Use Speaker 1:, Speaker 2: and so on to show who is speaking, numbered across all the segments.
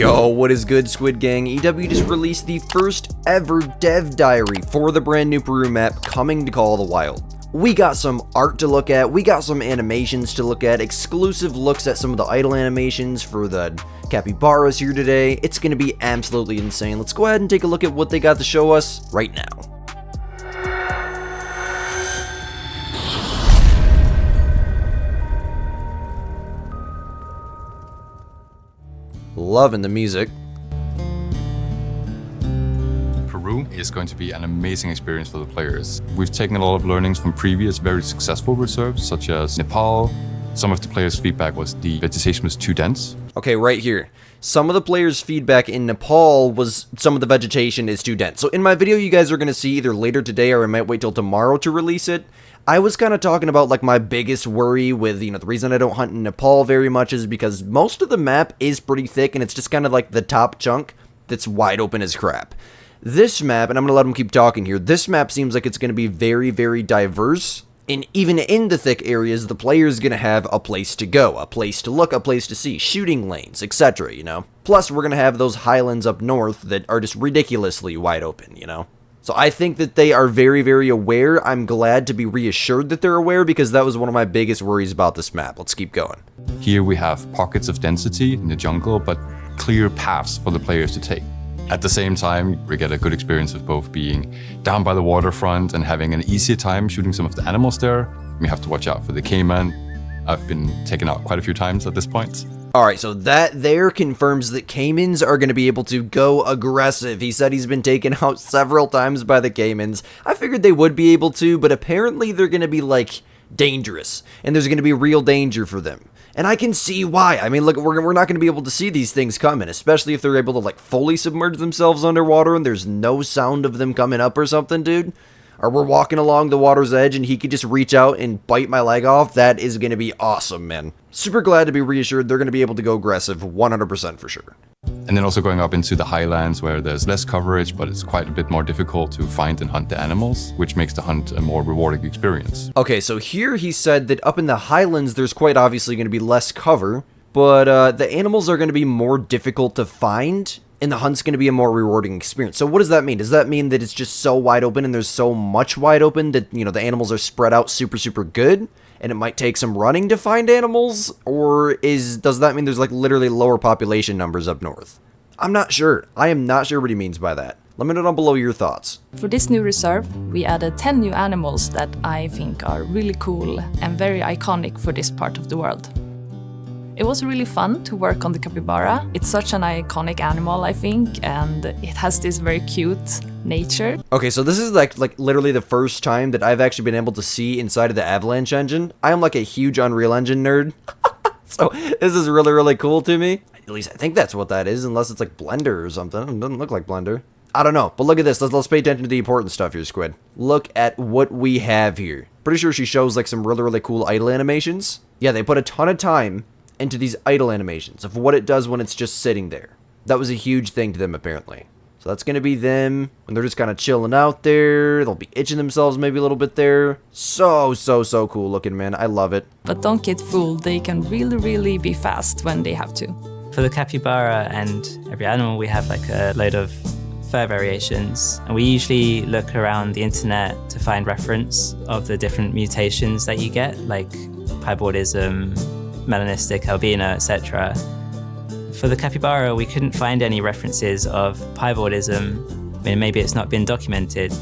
Speaker 1: Yo, what is good, Squid Gang? EW just released the first ever dev diary for the brand new Peru map coming to Call of the Wild. We got some art to look at, we got some animations to look at, exclusive looks at some of the idle animations for the CABYBARAs here today. It's gonna be absolutely insane. Let's go ahead and take a look at what they got to show us right now. Loving the music.
Speaker 2: Peru is going to be an amazing experience for the players. We've taken a lot of learnings from previous very successful reserves, such as Nepal. Some of the players' feedback was the vegetation was too dense.
Speaker 1: Okay, right here. Some of the players' feedback in Nepal was some of the vegetation is too dense. So in my video you guys are going to see either later today or I might wait till tomorrow to release it. I was kind of talking about like my biggest worry with, the reason I don't hunt in Nepal very much is because most of the map is pretty thick and it's just kind of like the top chunk that's wide open as crap. This map, and I'm going to let them keep talking here, this map seems like it's going to be very, very diverse. And even in the thick areas, the player is going to have a place to go, a place to look, a place to see, shooting lanes, etc., Plus, we're going to have those highlands up north that are just ridiculously wide open, So I think that they are very, very aware. I'm glad to be reassured that they're aware because that was one of my biggest worries about this map. Let's keep going.
Speaker 2: Here we have pockets of density in the jungle, but clear paths for the players to take. At the same time, we get a good experience of both being down by the waterfront and having an easier time shooting some of the animals there. We have to watch out for the caiman. I've been taken out quite a few times at this point.
Speaker 1: Alright, so that there confirms that caimans are going to be able to go aggressive. He said he's been taken out several times by the caimans. I figured they would be able to, but apparently they're going to be, dangerous. And there's going to be real danger for them. And I can see why. I mean, look, we're not going to be able to see these things coming, especially if they're able to, fully submerge themselves underwater and there's no sound of them coming up or something, dude. Or we're walking along the water's edge and he could just reach out and bite my leg off. That is going to be awesome, man. Super glad to be reassured they're going to be able to go aggressive 100% for sure.
Speaker 2: And then also going up into the highlands where there's less coverage, but it's quite a bit more difficult to find and hunt the animals, which makes the hunt a more rewarding experience.
Speaker 1: Okay, so here he said that up in the highlands, there's quite obviously going to be less cover, but the animals are going to be more difficult to find, and the hunt's going to be a more rewarding experience. So what does that mean? Does that mean that it's just so wide open and there's so much wide open that, the animals are spread out super, super good? And it might take some running to find animals? Or does that mean there's literally lower population numbers up north? I'm not sure. I am not sure what he means by that. Let me know down below your thoughts.
Speaker 3: For this new reserve, we added 10 new animals that I think are really cool and very iconic for this part of the world. It was really fun to work on the capybara. It's such an iconic animal, I think, and it has this very cute nature.
Speaker 1: Okay, so this is like literally the first time that I've actually been able to see inside of the Avalanche engine. I am like a huge Unreal Engine nerd. So this is really, really cool to me. At least I think that's what that is, unless it's like Blender or something. It doesn't look like Blender. I don't know, but look at this. Let's pay attention to the important stuff here, Squid. Look at what we have here. Pretty sure she shows some really, really cool idle animations. Yeah, they put a ton of time into these idle animations of what it does when it's just sitting there. That was a huge thing to them, apparently. So that's going to be them when they're just kind of chilling out there. They'll be itching themselves maybe a little bit there. So cool looking, man. I love it.
Speaker 3: But don't get fooled. They can really, really be fast when they have to.
Speaker 4: For the capybara and every animal, we have a load of fur variations. And we usually look around the internet to find reference of the different mutations that you get, like piebaldism, melanistic, albino, etc. For the capybara, we couldn't find any references of piebaldism. I mean, maybe it's not been documented,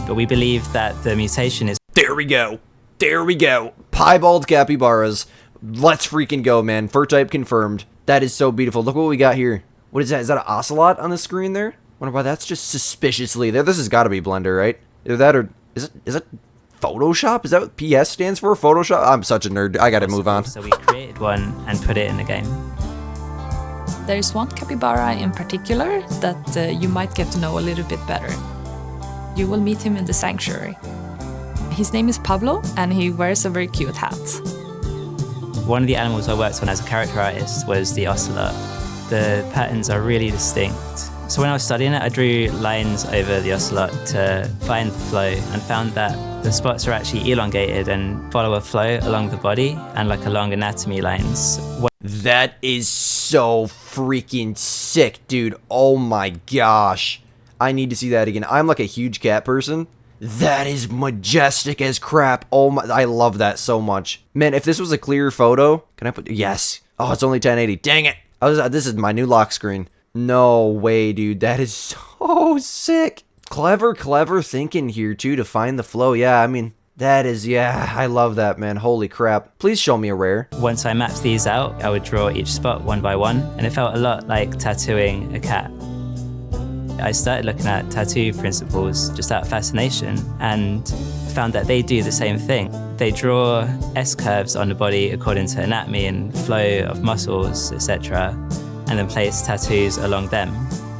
Speaker 4: but we believe that the mutation is...
Speaker 1: There we go. There we go. Piebald capybaras. Let's freaking go, man. Fur type confirmed. That is so beautiful. Look what we got here. What is that? Is that an ocelot on the screen there? Wonder why that's just suspiciously there. This has got to be Blender, right? Either that or... Is it Photoshop? Is that what PS stands for? Photoshop? I'm such a nerd. I gotta move on.
Speaker 4: So we created one and put it in the game.
Speaker 3: There's one capybara in particular that you might get to know a little bit better. You will meet him in the sanctuary. His name is Pablo, and he wears a very cute hat.
Speaker 4: One of the animals I worked on as a character artist was the ocelot. The patterns are really distinct. So when I was studying it, I drew lines over the ocelot to find the flow and found that the spots are actually elongated and follow a flow along the body and along anatomy lines.
Speaker 1: That is so freaking sick, dude. Oh my gosh. I need to see that again. I'm like a huge cat person. That is majestic as crap. Oh my, I love that so much. Man, if this was a clear photo, can I put, yes. Oh, it's only 1080. Dang it. This is my new lock screen. No way, dude. That is so sick. Clever thinking here, too, to find the flow. Yeah, I mean, that is, yeah, I love that, man. Holy crap. Please show me a rare.
Speaker 4: Once I mapped these out, I would draw each spot one by one, and it felt a lot like tattooing a cat. I started looking at tattoo principles just out of fascination and found that they do the same thing. They draw S-curves on the body according to anatomy and flow of muscles, etc., and then place tattoos along them,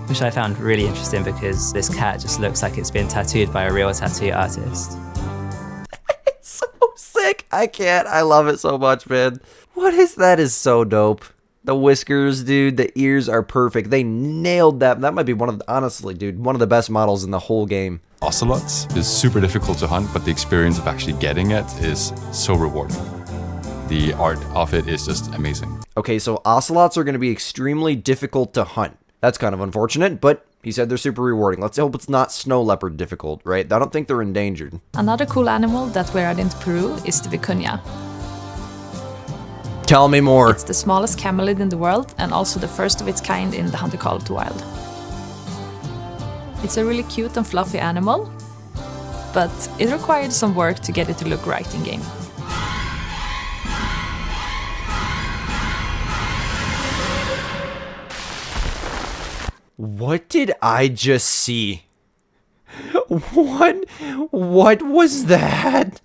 Speaker 4: which I found really interesting because this cat just looks like it's been tattooed by a real tattoo artist.
Speaker 1: It's so sick. I can't. I love it so much, man. What is that? Is so dope. The whiskers, dude, the ears are perfect. They nailed that. That might be one of the, honestly, dude, one of the best models in the whole game.
Speaker 2: Ocelots is super difficult to hunt, but the experience of actually getting it is so rewarding. The art of it is just amazing.
Speaker 1: Okay, so ocelots are going to be extremely difficult to hunt. That's kind of unfortunate, but he said they're super rewarding. Let's hope it's not snow leopard difficult, right? I don't think they're endangered.
Speaker 3: Another cool animal that we're adding to Peru is the vicuña.
Speaker 1: Tell me more.
Speaker 3: It's the smallest camelid in the world and also the first of its kind in the Hunter Call of the Wild. It's a really cute and fluffy animal, but it required some work to get it to look right in game.
Speaker 1: What did I just see? What was that?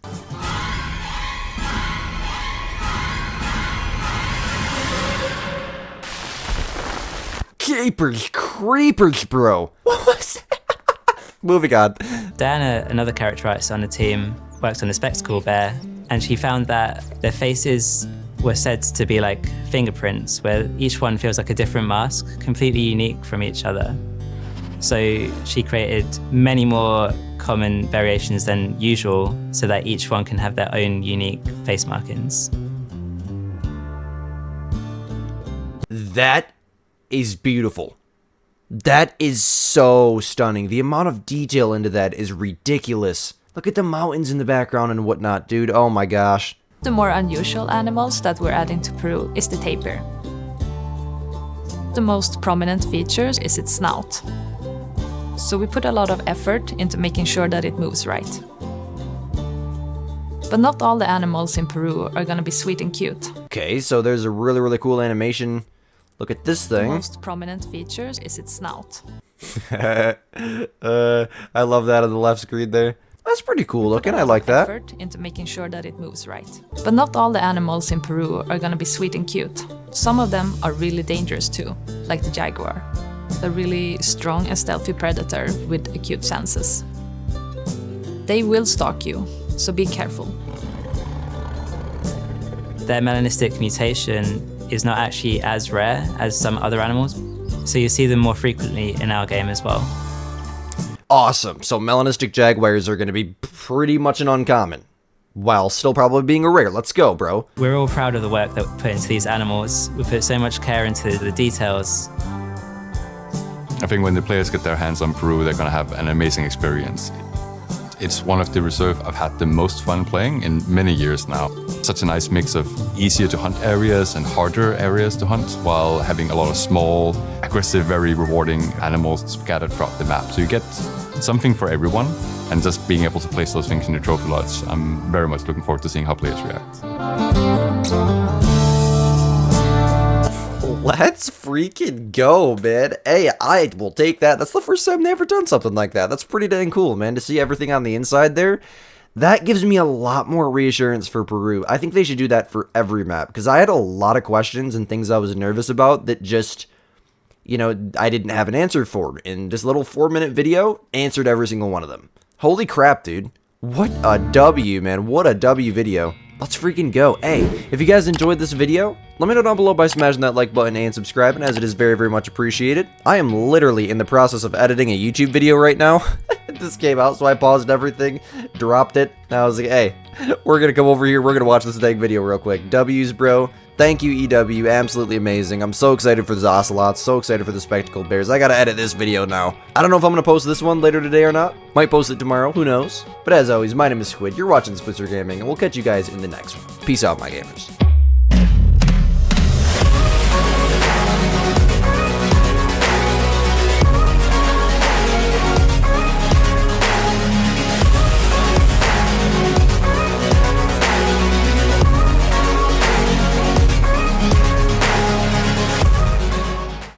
Speaker 1: Creepers, bro. What was that? Moving on.
Speaker 4: Diana, another character artist on the team, worked on a spectacle bear, and she found that their faces were said to be like fingerprints, where each one feels like a different mask, completely unique from each other. So she created many more common variations than usual so that each one can have their own unique face markings.
Speaker 1: That is beautiful. That is so stunning. The amount of detail into that is ridiculous. Look at the mountains in the background and whatnot, dude. Oh my gosh.
Speaker 3: The more unusual animals that we're adding to Peru is the tapir. The most prominent feature is its snout. So we put a lot of effort into making sure that it moves right. But not all the animals in Peru are gonna be sweet and cute.
Speaker 1: Okay, so there's a really cool animation. Look at this thing.
Speaker 3: The most prominent feature is its snout.
Speaker 1: I love that on the left screen there. That's pretty cool looking. I like that.
Speaker 3: Effort into making sure that it moves right. But not all the animals in Peru are gonna be sweet and cute. Some of them are really dangerous too, like the jaguar, a really strong and stealthy predator with acute senses. They will stalk you, so be careful.
Speaker 4: Their melanistic mutation is not actually as rare as some other animals, so you see them more frequently in our game as well.
Speaker 1: Awesome. So melanistic jaguars are going to be pretty much an uncommon, while still probably being a rare. Let's go, bro.
Speaker 4: We're all proud of the work that we put into these animals. We put so much care into the details.
Speaker 2: I think when the players get their hands on Peru, they're going to have an amazing experience. It's one of the reserve I've had the most fun playing in many years now. Such a nice mix of easier to hunt areas and harder areas to hunt, while having a lot of small, aggressive, very rewarding animals scattered throughout the map. So you get something for everyone, and just being able to place those things in the trophy lodge, I'm very much looking forward to seeing how players react.
Speaker 1: Let's freaking go, man. Hey, I will take that. That's the first time they've ever done something like that. That's pretty dang cool, man, to see everything on the inside there. That gives me a lot more reassurance for Peru. I think they should do that for every map, because I had a lot of questions and things I was nervous about that just, you know, I didn't have an answer for. And this little 4-minute video answered every single one of them. Holy crap, dude. What a W, man. What a W video. Let's freaking go. Hey, if you guys enjoyed this video, let me know down below by smashing that like button and subscribing, as it is very much appreciated. I am literally in the process of editing a YouTube video right now. This came out, so I paused everything, dropped it, and I was like, hey, we're gonna come over here, we're gonna watch this dang video real quick. W's, bro. Thank you, EW. Absolutely amazing. I'm so excited for the ocelots. So excited for the spectacled bears. I gotta edit this video now. I don't know if I'm gonna post this one later today or not. Might post it tomorrow. Who knows? But as always, my name is Squid. You're watching Squidster Gaming, and we'll catch you guys in the next one. Peace out, my gamers.